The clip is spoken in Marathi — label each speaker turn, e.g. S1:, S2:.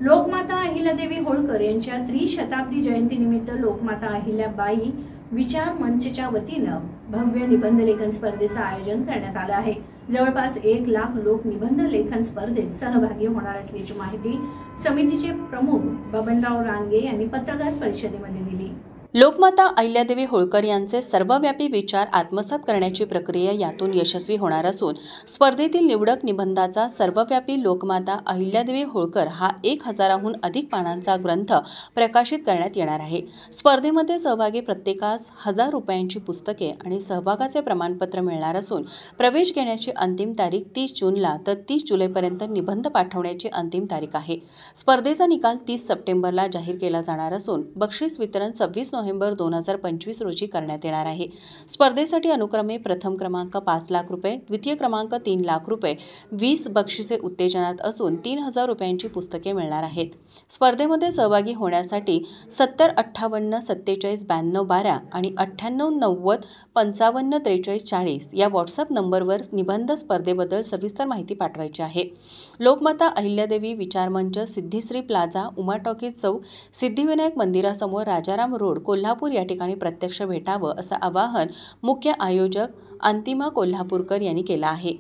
S1: लोकमाता अहिल्यादेवी होळकर यांच्या त्रिशताब्दी जयंतीनिमित्त लोकमाता अहिल्याबाई विचार मंचच्या वतीनं भव्य निबंध लेखन स्पर्धेचं आयोजन करण्यात आलं आहे। जवळपास 1 लाख लोक निबंध लेखन स्पर्धेत सहभागी होणार असल्याची माहिती समितीचे प्रमुख बबनराव रानगे यांनी पत्रकार परिषदेमध्ये दिली।
S2: लोकमाता अहिल्यादेवी होळकर यांचे सर्वव्यापी विचार आत्मसात करण्याची प्रक्रिया यातून यशस्वी होणार असून स्पर्धेतील निवडक निबंधाचा सर्वव्यापी लोकमाता अहिल्यादेवी होळकर हा 1000हून अधिक पानांचा ग्रंथ प्रकाशित करण्यात येणार आहे। स्पर्धेमध्ये सहभागी प्रत्येकास 1000 रुपयांची पुस्तके आणि सहभागाचे प्रमाणपत्र मिळणार असून प्रवेश घेण्याची अंतिम तारीख 30 जूनला तर 30 जुलैपर्यंत निबंध पाठवण्याची अंतिम तारीख आहे। स्पर्धेचा निकाल 30 सप्टेंबरला जाहीर केला जाणार असून बक्षीस वितरण 26 नोव्हेंबर 2025 रोजी करण्यात येणार आहे। स्पर्धेसाठी अनुक्रमे प्रथम क्रमांक 5 लाख रुपये, द्वितीय क्रमांक 3 लाख रुपये, 20 बक्षिसे उत्तेजनात असून 3000 रुपयांची पुस्तके मिळणार आहेत। स्पर्धेमध्ये सहभागी होण्यासाठी 70 58 47 92 12 आणि 98 90 55 43 40 या व्हॉट्सअप नंबरवर निबंध स्पर्धेबद्दल सविस्तर माहिती पाठवायची आहे। लोकमाता अहिल्यादेवी विचार मंच, सिद्धीश्री प्लाझा, उमा टॉकीज चौक, सिद्धिविनायक मंदिरासमोर, राजाराम रोड, कोल्हापूर या ठिकाणी प्रत्यक्ष भेटावं असं आवाहन मुख्य आयोजक अंतिमा कोल्हापूरकर यांनी केलं आहे।